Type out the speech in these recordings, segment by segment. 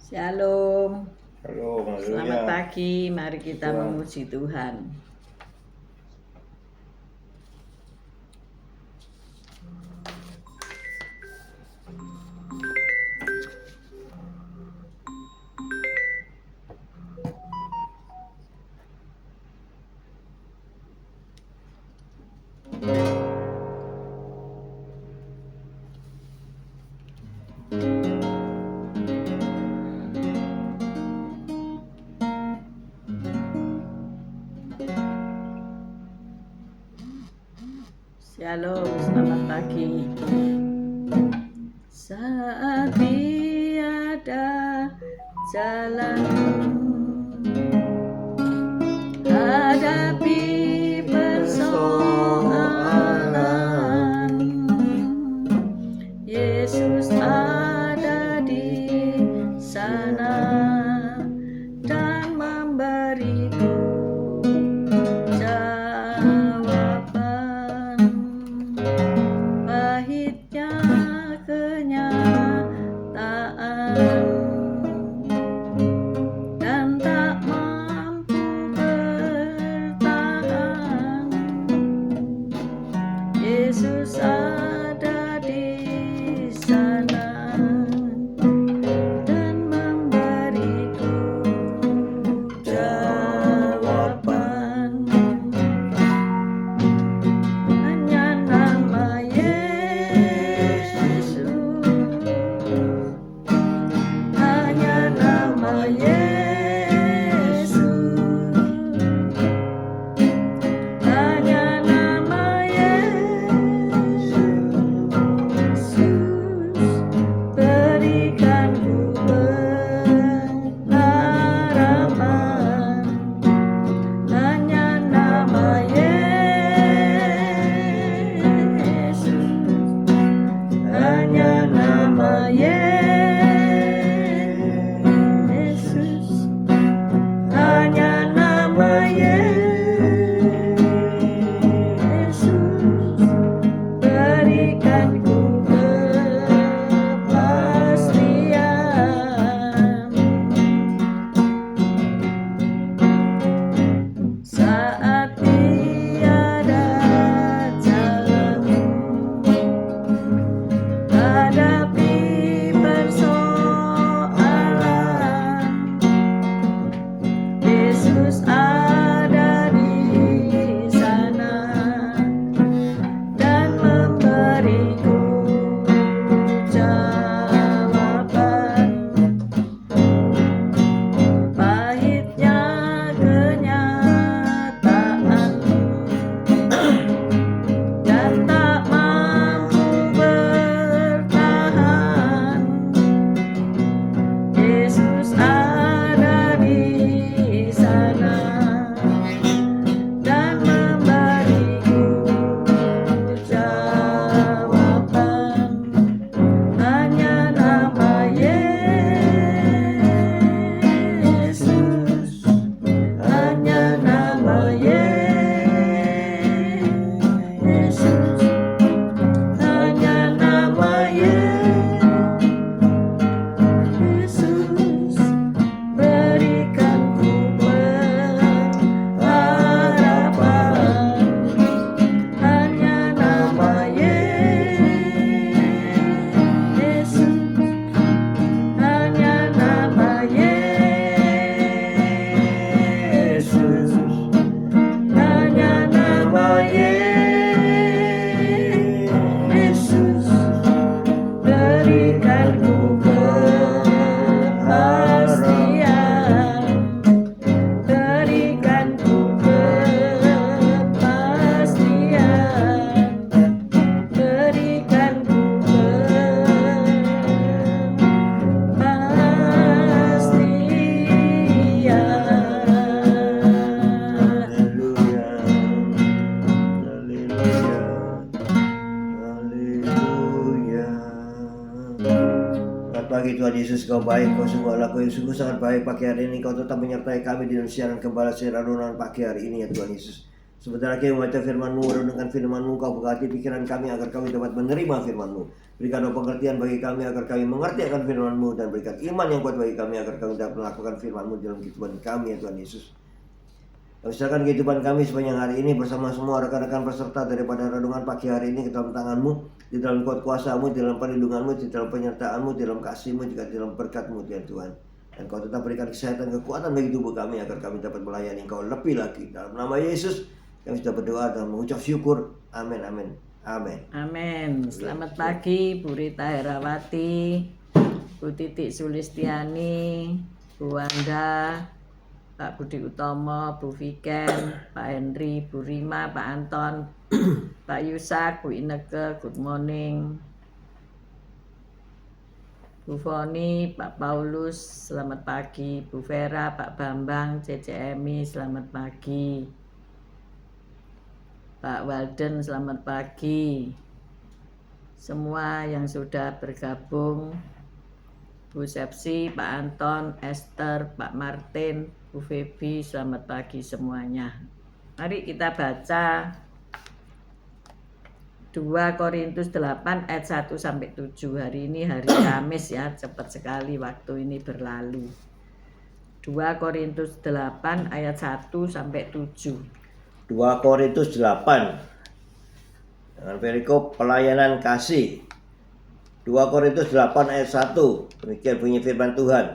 Shalom, Halo, selamat haleluya. pagi. Mari kita Tuhan. memuji Tuhan. Shalom, selamat pagi. Saat tiada jalan, hadapi persoalan, Yesus ada di sana dan memberiku jawaban. Pahitnya kenyataan dan tak mampu bertahan, Yesus ada di sana dan memberiku jawaban. Hanya nama Yesus, hanya nama Yesus, hanya nama Yesus, berikan ku pengharapan. Hanya nama Yesus, hanya nama Yesus, hanya nama Yesus, berikan ku kepastian. Saat tiada jalan, hadapi persoalan, Yesus ada di sana dan memberiku jawaban. Pahitnya kenyataan dan tak mampu bertahan, Yesus ada di sana dan memberiku jawaban. Hanya nama Yesus, hanya nama Yesus, hanya nama Yesus, berikan ku pengharapan. Hanya nama Yesus, hanya nama Yesus, hanya nama Yesus, berikan ku kepastian, berikan ku kepastian, berikan ku kepastian. Haleluya. Haleluya. Haleluya. Selamat pagi Tuhan Yesus, Kau baik, Kau sungguh Allah, Kau yang sungguh sangat baik. Pagi hari ini Kau tetap menyertai kami di dalam siaran Gembala Siaran Renungan pagi hari ini ya Tuhan Yesus. Sebentar lagi membaca firman-Mu, renungkan firman-Mu, Kau berkati pikiran kami agar kami dapat menerima firman-Mu. Berikan pengertian bagi kami agar kami mengerti akan firman-Mu, dan berikan iman yang kuat bagi kami agar kami dapat melakukan firman-Mu dalam kehidupan kami, ya Tuhan Yesus. Usahakan kehidupan kami sepanjang hari ini bersama semua rekan-rekan peserta daripada renungan pagi hari ini ke dalam tangan-Mu, di dalam kuat kuasa-Mu, di dalam perlindungan-Mu, di dalam penyertaan-Mu, di dalam kasih-Mu, juga di dalam berkat-Mu, ya Tuhan. Dan Kau tetap berikan kesehatan, kekuatan bagi tubuh kami agar kami dapat melayani Engkau lebih lagi. Dalam nama Yesus kami sudah berdoa dan mengucap syukur. Amin, amin, amin. Amin. Selamat pagi Bu Rita Herawati, Bu Titik Sulistiani, Bu Wanda, Pak Budi Utomo, Bu Viken, Pak Henry, Bu Rima, Pak Anton, Pak Yusak, Bu Ineke, good morning. Bu Foni, Pak Paulus, selamat pagi. Bu Vera, Pak Bambang, CCMI, selamat pagi. Pak Walden, selamat pagi. Semua yang sudah bergabung, Bu Sepsi, Pak Anton, Esther, Pak Martin, Bu Febi, selamat pagi semuanya. Mari kita baca 2 Korintus 8 ayat 1 sampai 7. Hari ini hari Kamis ya, cepat sekali waktu ini berlalu. 2 Korintus 8 ayat 1 sampai 7. 2 Korintus 8 dengan perikop pelayanan kasih. 2 Korintus 8 ayat 1. Demikian bunyi firman Tuhan.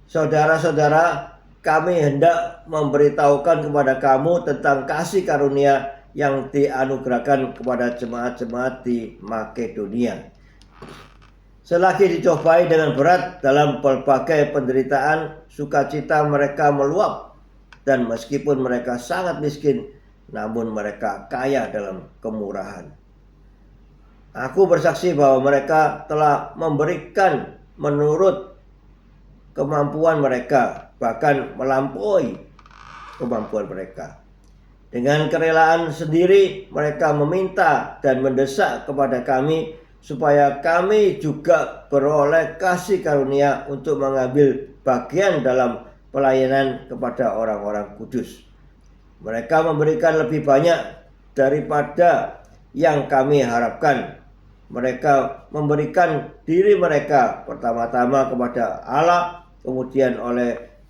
Saudara-saudara, kami hendak memberitahukan kepada kamu tentang kasih karunia yang dianugerahkan kepada jemaat-jemaat di Makedonia. Selagi dicobai dengan berat dalam berbagai penderitaan, sukacita mereka meluap. Dan meskipun mereka sangat miskin, namun mereka kaya dalam kemurahan. Aku bersaksi bahwa mereka telah memberikan menurut kemampuan mereka, bahkan melampaui kemampuan mereka. Dengan kerelaan sendiri, mereka meminta dan mendesak kepada kami supaya kami juga beroleh kasih karunia untuk mengambil bagian dalam pelayanan kepada orang-orang kudus. Mereka memberikan lebih banyak daripada yang kami harapkan. Mereka memberikan diri mereka pertama-tama kepada Allah, kemudian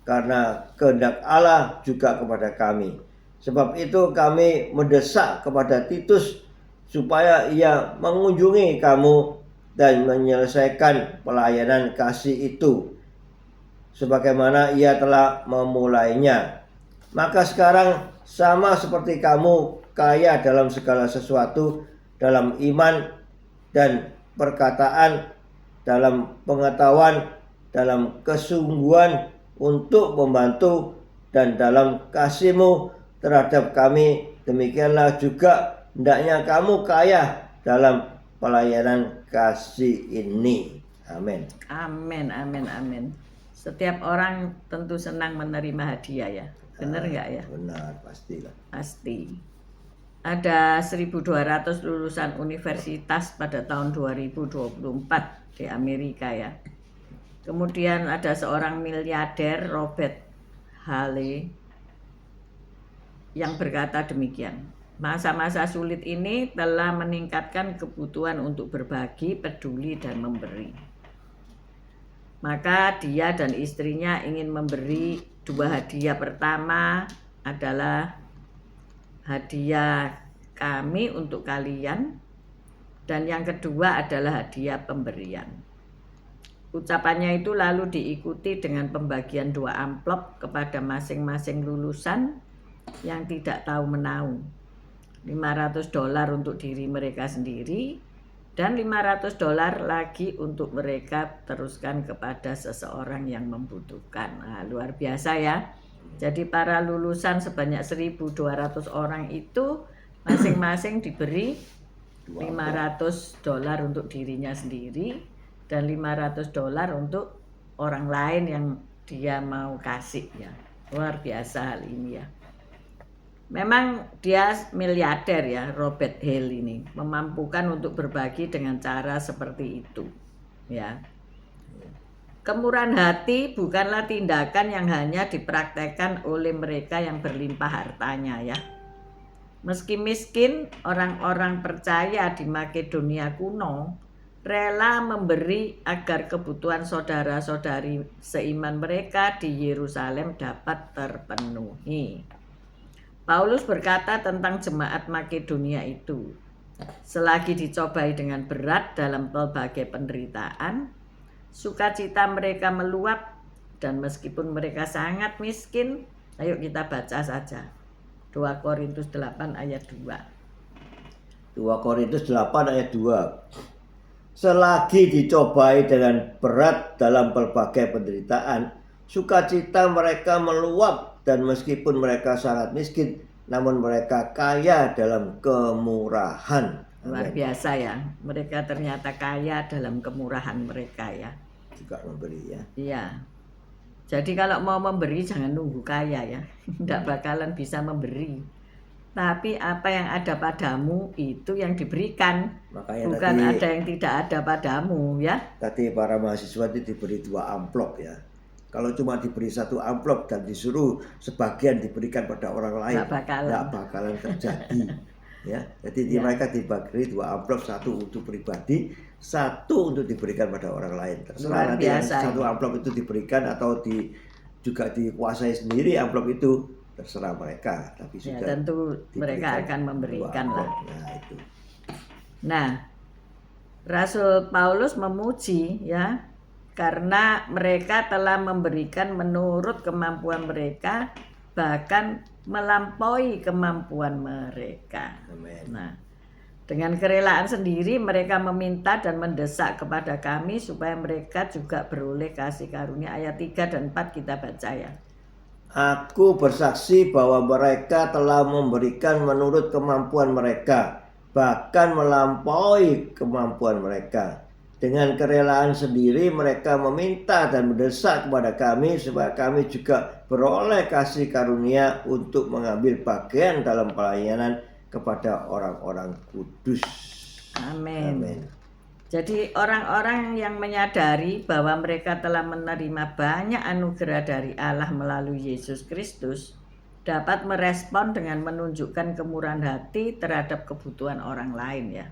karena kehendak Allah juga kepada kami. Sebab itu kami mendesak kepada Titus supaya ia mengunjungi kamu dan menyelesaikan pelayanan kasih itu sebagaimana ia telah memulainya. Maka sekarang sama seperti kamu kaya dalam segala sesuatu, dalam iman dan perkataan, dalam pengetahuan, dalam kesungguhan untuk membantu, dan dalam kasih-Mu terhadap kami, demikianlah juga hendaknya kamu kaya dalam pelayanan kasih ini. Amin. Amin, amin, amin. Setiap orang tentu senang menerima hadiah ya. Benar nggak ya? Benar, pastilah. Pasti. Ada 1.200 lulusan universitas pada tahun 2024 di Amerika ya. Kemudian ada seorang miliarder, Robert Hale, yang berkata demikian. Masa-masa sulit ini telah meningkatkan kebutuhan untuk berbagi, peduli, dan memberi. Maka dia dan istrinya ingin memberi 2 hadiah. Pertama adalah hadiah kami untuk kalian, dan yang kedua adalah hadiah pemberian. Ucapannya itu lalu diikuti dengan pembagian 2 amplop kepada masing-masing lulusan yang tidak tahu menahu. $500 untuk diri mereka sendiri, dan $500 lagi untuk mereka teruskan kepada seseorang yang membutuhkan. Nah, luar biasa ya. Jadi para lulusan sebanyak 1.200 orang itu masing-masing diberi $500 untuk dirinya sendiri dan $500 untuk orang lain yang dia mau kasih ya. Luar biasa hal ini ya. Memang dia miliarder ya, Robert Hale ini memampukan untuk berbagi dengan cara seperti itu ya. Kemurahan hati bukanlah tindakan yang hanya dipraktekkan oleh mereka yang berlimpah hartanya ya. Meski miskin, orang-orang percaya di Makedonia kuno rela memberi agar kebutuhan saudara-saudari seiman mereka di Yerusalem dapat terpenuhi. Paulus berkata tentang jemaat Makedonia itu, selagi dicobai dengan berat dalam berbagai penderitaan, sukacita mereka meluap, dan meskipun mereka sangat miskin, ayo kita baca saja 2 Korintus 8 ayat 2. 2 Korintus 8 ayat 2. Selagi dicobai dengan berat dalam berbagai penderitaan, sukacita mereka meluap, dan meskipun mereka sangat miskin, namun mereka kaya dalam kemurahan. Luar biasa ya, mereka ternyata kaya dalam kemurahan mereka ya. Juga memberi ya. Iya. Jadi kalau mau memberi jangan nunggu kaya ya, tidak bakalan bisa memberi. Tapi apa yang ada padamu itu yang diberikan, Makanya bukan tadi, ada yang tidak ada padamu ya. tadi para mahasiswa itu diberi 2 amplop ya. Kalau cuma diberi 1 amplop dan disuruh sebagian diberikan pada orang lain, Nggak bakalan. bakalan terjadi. Ya, jadi Ya. mereka diberi 2 amplop, 1 untuk pribadi, 1 untuk diberikan pada orang lain. Terserah Luar nanti yang biasa 1 ini. amplop itu diberikan atau juga dikuasai sendiri amplop itu, terserah mereka. Tapi Ya, sudah tentu mereka diberikan akan 2 memberikan lah. amplop. Nah, itu. Nah, Rasul Paulus memuji ya, karena mereka telah memberikan menurut kemampuan mereka, bahkan melampaui kemampuan mereka. Amin. Nah, dengan kerelaan sendiri mereka meminta dan mendesak kepada kami supaya mereka juga beroleh kasih karunia. Ayat 3 dan 4 kita baca ya. Aku bersaksi bahwa mereka telah memberikan menurut kemampuan mereka, bahkan melampaui kemampuan mereka. Dengan kerelaan sendiri mereka meminta dan mendesak kepada kami supaya kami juga beroleh kasih karunia untuk mengambil bagian dalam pelayanan kepada orang-orang kudus. Amin. Amin. Jadi orang-orang yang menyadari bahwa mereka telah menerima banyak anugerah dari Allah melalui Yesus Kristus dapat merespon dengan menunjukkan kemurahan hati terhadap kebutuhan orang lain ya.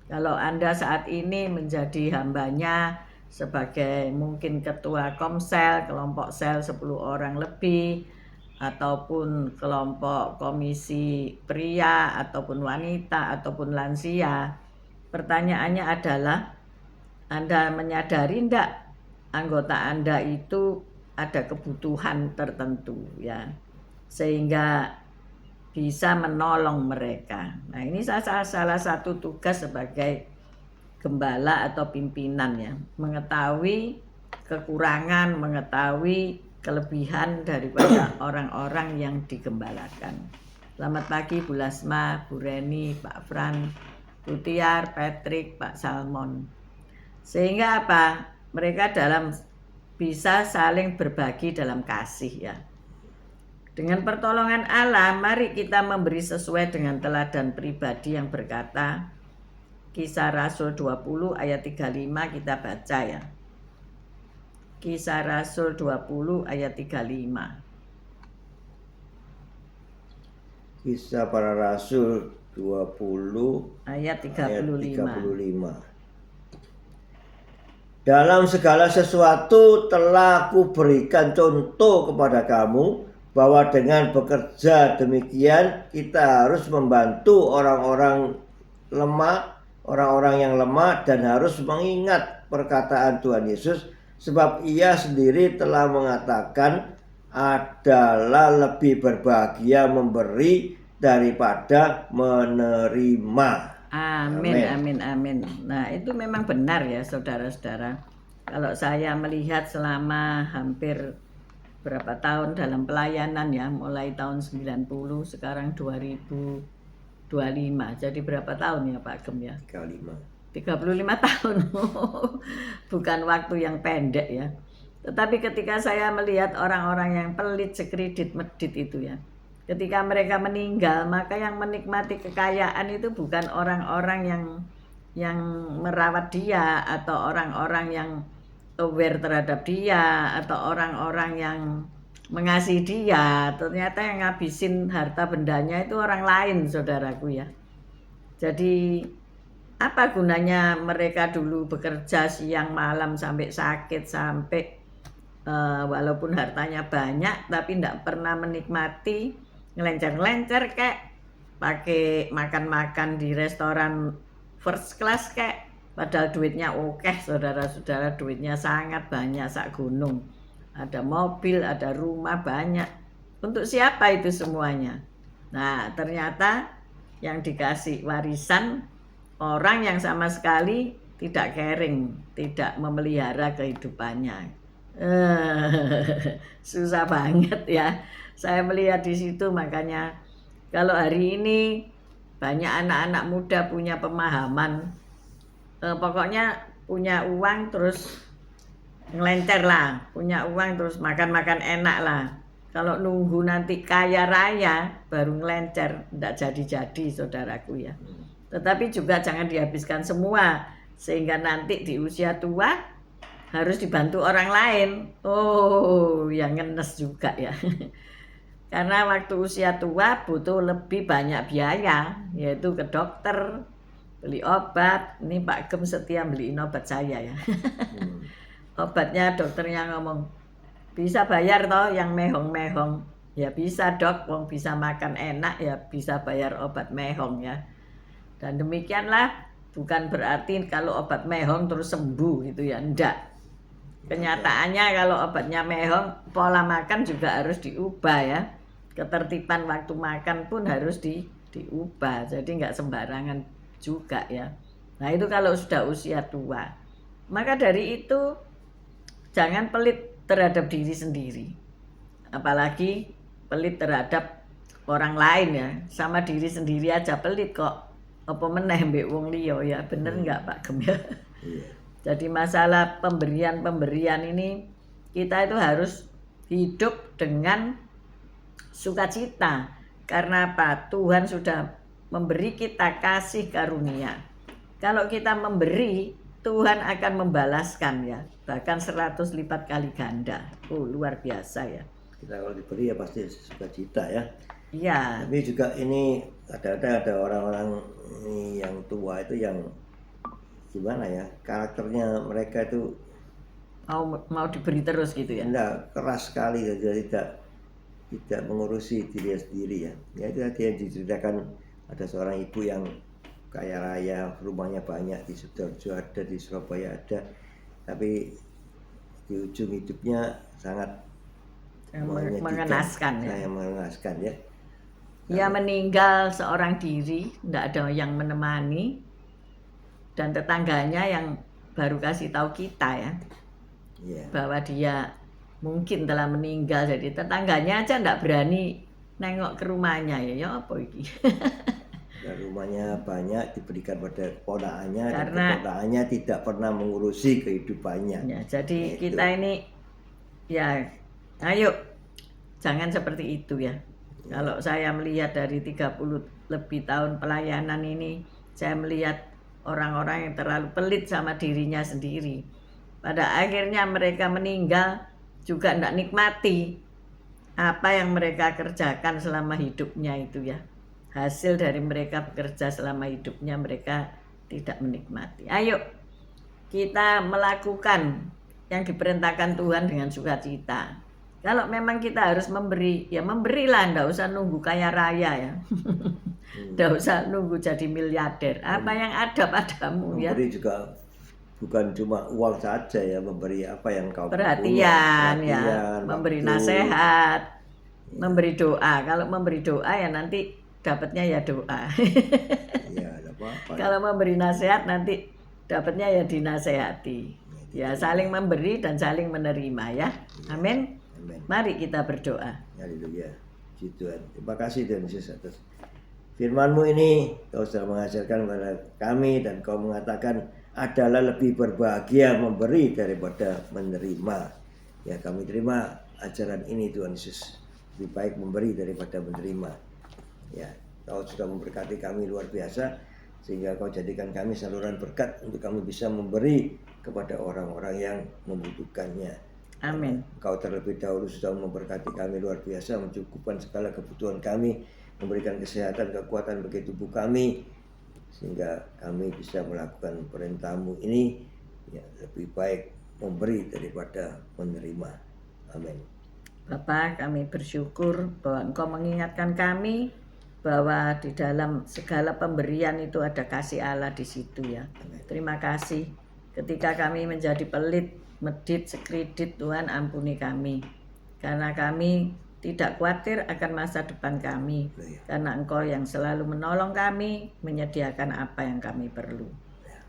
Kalau Anda saat ini menjadi hambanya sebagai mungkin ketua komsel, kelompok sel 10 orang lebih, ataupun kelompok komisi pria, ataupun wanita, ataupun lansia, pertanyaannya adalah, Anda menyadari enggak anggota Anda itu ada kebutuhan tertentu ya, sehingga bisa menolong mereka. Nah, ini salah satu tugas sebagai gembala atau pimpinan ya, mengetahui kekurangan, mengetahui kelebihan daripada orang-orang yang digembalakan. Selamat pagi Bu Lasma, Bu Reni, Pak Fran, Bu Tiar, Patrick, Pak Salmon. Sehingga apa? Mereka bisa saling berbagi dalam kasih ya. Dengan pertolongan Allah, mari kita memberi sesuai dengan teladan pribadi yang berkata, Kisah Rasul 20 ayat 35 kita baca ya. Kisah Rasul 20 ayat 35. Kisah para Rasul 20 ayat ayat 35. 35. Dalam segala sesuatu telah kuberikan contoh kepada kamu, bahwa dengan bekerja demikian kita harus membantu orang-orang yang lemah, dan harus mengingat perkataan Tuhan Yesus, sebab Ia sendiri telah mengatakan, adalah lebih berbahagia memberi daripada menerima. Amin, amin, amin. Nah, itu memang benar ya saudara-saudara. Kalau saya melihat selama hampir berapa tahun dalam pelayanan ya, mulai tahun 90, sekarang 2025. Jadi berapa tahun ya Pak Gem ya? 35 tahun. Bukan waktu yang pendek ya. Tetapi ketika saya melihat orang-orang yang pelit, sekredit, medit itu ya, ketika mereka meninggal, maka yang menikmati kekayaan itu bukan orang-orang yang merawat dia, atau orang-orang yang aware terhadap dia, atau orang-orang yang mengasihi dia, ternyata yang ngabisin harta bendanya itu orang lain, saudaraku ya. Jadi apa gunanya mereka dulu bekerja siang malam sampai sakit, sampai walaupun hartanya banyak tapi tidak pernah menikmati, ngelencer-ngelencer kayak pakai makan-makan di restoran first class kayak, padahal duitnya oke, saudara-saudara, duitnya sangat banyak sak gunung, ada mobil, ada rumah banyak. Untuk siapa itu semuanya? Nah, ternyata yang dikasih warisan orang yang sama sekali tidak caring, tidak memelihara kehidupannya. Susah banget ya. Saya melihat di situ, makanya kalau hari ini banyak anak-anak muda punya pemahaman, pokoknya punya uang terus ngelencer lah, punya uang terus makan-makan enak lah. Kalau nunggu nanti kaya raya baru ngelencer, tidak jadi-jadi, saudaraku ya. Tetapi juga jangan dihabiskan semua, sehingga nanti di usia tua harus dibantu orang lain. Oh, yang ngenes juga ya. Karena waktu usia tua butuh lebih banyak biaya, yaitu ke dokter, beli obat. Ini Pak Gem setia beliin obat saya ya. Obatnya dokternya ngomong, bisa bayar toh yang mehong-mehong. Ya bisa dok, wong bisa makan enak ya bisa bayar obat mehong ya. Dan demikianlah, bukan berarti kalau obat mehong terus sembuh gitu ya, enggak. Kenyataannya kalau obatnya mehong, pola makan juga harus diubah ya. Ketertiban waktu makan pun harus diubah, jadi enggak sembarangan juga ya. Nah itu kalau sudah usia tua. Maka dari itu jangan pelit terhadap diri sendiri, apalagi pelit terhadap orang lain ya. Sama diri sendiri aja pelit kok, apa meneh mbek wong liya ya. Bener enggak Pak Gem ya? Jadi masalah pemberian ini kita itu harus hidup dengan sukacita. Karena apa? Tuhan sudah memberi kita kasih karunia. Kalau kita memberi, Tuhan akan membalaskan ya, bahkan 100 lipat kali ganda. Oh, luar biasa ya. Kita kalau diberi ya pasti sukacita ya. Iya. Tapi juga ini ada orang-orang yang tua itu yang gimana ya, karakternya mereka itu mau diberi terus gitu ya. enggak, keras sekali, jadi tidak mengurusi diri sendiri ya. Ya itu tadi yang diceritakan, ada seorang ibu yang kaya raya, rumahnya banyak di Sidoarjo ada, di Surabaya ada, tapi di ujung hidupnya sangat mengenaskan ya. Mengenaskan ya. Ia meninggal seorang diri, tidak ada yang menemani, dan tetangganya yang baru kasih tahu kita ya, bahwa dia mungkin telah meninggal. Jadi tetangganya aja tidak berani nengok ke rumahnya ya apa ini. Dan rumahnya banyak diberikan pada ponakannya, karena ponakannya tidak pernah mengurusi kehidupannya ya. Jadi kita ini ya, ayo jangan seperti itu ya. Kalau saya melihat dari 30 lebih tahun pelayanan ini, saya melihat orang-orang yang terlalu pelit sama dirinya sendiri. Pada akhirnya mereka meninggal juga tidak nikmati apa yang mereka kerjakan selama hidupnya itu ya. Hasil dari mereka bekerja selama hidupnya, mereka tidak menikmati. Ayo kita melakukan yang diperintahkan Tuhan dengan sukacita. Kalau memang kita harus memberi, ya memberilah, ndak usah nunggu kaya raya ya. Ndak usah nunggu jadi miliarder. Apa yang ada padamu ya. Memberi juga bukan cuma uang saja ya, memberi apa yang kau perhatian ya, memberi nasihat, memberi doa. Kalau memberi doa ya nanti dapatnya ya doa. Ya, apa-apa. Kalau memberi nasihat nanti dapatnya ya dinasehati. Ya saling memberi dan saling menerima ya. Amin. Mari kita berdoa. Haleluya. Puji Tuhan. Terima kasih Tuhan Yesus atas firman-Mu ini. Kau sudah mengajarkan kepada kami, dan Kau mengatakan adalah lebih berbahagia memberi daripada menerima. Ya, kami terima ajaran ini Tuhan Yesus. Lebih baik memberi daripada menerima. Ya, Kau sudah memberkati kami luar biasa, sehingga Kau jadikan kami saluran berkat untuk kami bisa memberi kepada orang-orang yang membutuhkannya. Amin. Engkau terlebih dahulu sudah memberkati kami luar biasa, mencukupkan segala kebutuhan kami, memberikan kesehatan, kekuatan bagi tubuh kami, sehingga kami bisa melakukan perintah-Mu ini ya, lebih baik memberi daripada menerima. Amin. Bapa, kami bersyukur bahwa Engkau mengingatkan kami bahwa di dalam segala pemberian itu ada kasih Allah di situ ya. Terima kasih. Ketika kami menjadi pelit, medit, sekredit, Tuhan ampuni kami. Karena kami tidak khawatir akan masa depan kami. Karena Engkau yang selalu menolong kami, menyediakan apa yang kami perlu.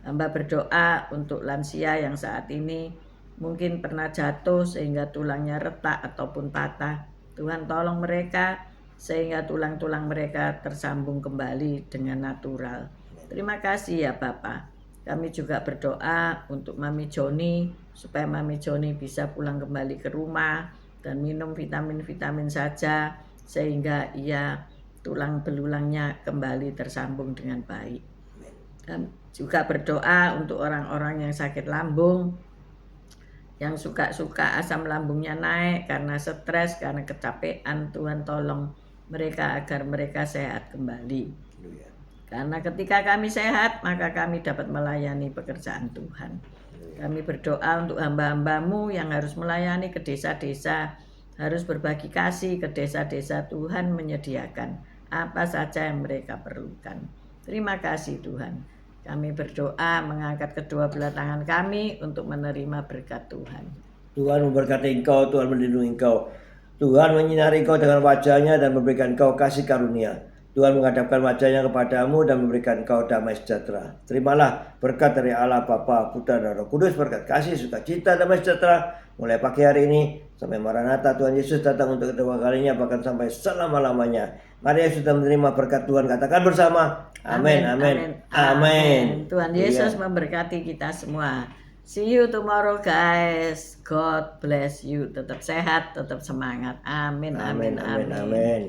Hamba berdoa untuk lansia yang saat ini mungkin pernah jatuh sehingga tulangnya retak ataupun patah. Tuhan tolong mereka sehingga tulang-tulang mereka tersambung kembali dengan natural. Terima kasih ya Bapak. Kami juga berdoa untuk Mami Joni supaya Mami Joni bisa pulang kembali ke rumah dan minum vitamin-vitamin saja sehingga ia tulang belulangnya kembali tersambung dengan baik. Dan juga berdoa untuk orang-orang yang sakit lambung, yang suka-suka asam lambungnya naik karena stres, karena kecapean. Tuhan tolong mereka agar mereka sehat kembali. Karena ketika kami sehat, maka kami dapat melayani pekerjaan Tuhan. Kami berdoa untuk hamba-hamba-Mu yang harus melayani ke desa-desa, harus berbagi kasih ke desa-desa. Tuhan menyediakan apa saja yang mereka perlukan. Terima kasih Tuhan. Kami berdoa mengangkat kedua belah tangan kami untuk menerima berkat Tuhan. Tuhan memberkati engkau, Tuhan melindungi engkau. Tuhan menyinari engkau dengan wajahnya dan memberikan engkau kasih karunia. Tuhan menghadapkan wajahnya kepadamu dan memberikan engkau damai sejahtera. Terimalah berkat dari Allah Bapa, Putra dan Roh Kudus, berkat kasih, sukacita, damai sejahtera mulai pagi hari ini sampai Maranatha Tuhan Yesus datang untuk kedua kalinya, bahkan sampai selama-lamanya. Mari yang sudah menerima berkat Tuhan katakan bersama amin, amin, amin. Tuhan Yesus memberkati kita semua. See you tomorrow guys. God bless you. Tetap sehat, tetap semangat. Amin, amin, amin. Amin.